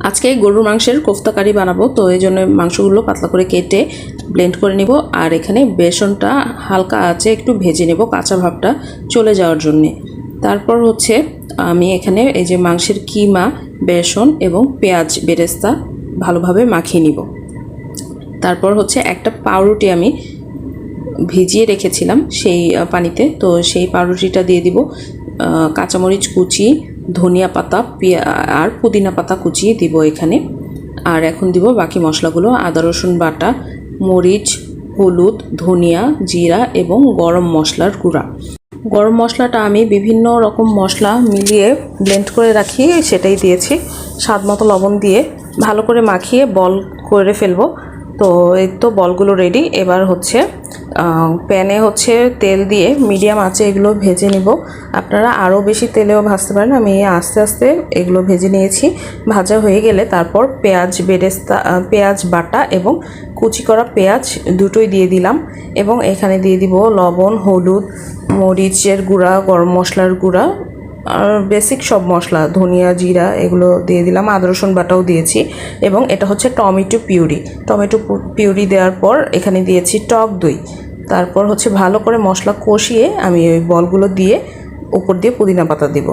আজকে গরুর মাংসের কোফতা কারি বানাবো, তো এই জন্য মাংসগুলো পাতলা করে কেটে ব্লেন্ড করে নিব। আর এখানে বেসনটা হালকা আছে একটু ভেজে নেব কাঁচা ভাবটা চলে যাওয়ার জন্যে। তারপর হচ্ছে আমি এখানে এই যে মাংসের কিমা, বেসন এবং পেঁয়াজ বেরেস্তা ভালোভাবে মাখিয়ে নিব। তারপর হচ্ছে একটা পাউরুটি আমি ভিজিয়ে রেখেছিলাম সেই পানিতে, তো সেই পাউরুটিটা দিয়ে দিব। কাঁচামরিচ কুচি, ধনিয়া পাতা আর পুদিনা পাতা কুচিয়ে দিব এখানে। আর এখন দিব বাকি মশলাগুলো: আদা রসুন বাটা, মরিচ, হলুদ, ধনিয়া, জিরা এবং গরম মশলার গুঁড়া। গরম মশলাটা আমি বিভিন্ন রকম মশলা মিলিয়ে ব্লেন্ড করে রাখি, সেটাই দিয়েছি। স্বাদ মতো লবণ দিয়ে ভালো করে মাখিয়ে বল করে ফেলবো। তো এই তো বলগুলো রেডি। এবার হচ্ছে প্যানে হচ্ছে তেল দিয়ে মিডিয়াম আঁচে এগুলো ভেজে নিব। আপনারা আরও বেশি তেলেও ভাজতে পারেন, আমি আস্তে আস্তে এগুলো ভেজে নিয়েছি। ভাজা হয়ে গেলে তারপর পেঁয়াজ বাটা এবং কুচি করা পেঁয়াজ দুটোই দিয়ে দিলাম। এবং এখানে দিয়ে দিব লবণ, হলুদ, মরিচের গুঁড়া, গরম মশলার গুঁড়া আর বেসিক সব মশলা, ধনিয়া, জিরা এগুলো দিয়ে দিলাম। আদা রসুন বাটাও দিয়েছি। এবং এটা হচ্ছে টমেটো পিউরি দেওয়ার পর এখানে দিয়েছি টক দই। তারপর হচ্ছে ভালো করে মশলা কষিয়ে আমি ওই বলগুলো দিয়ে উপর দিয়ে পুদিনা পাতা দেব।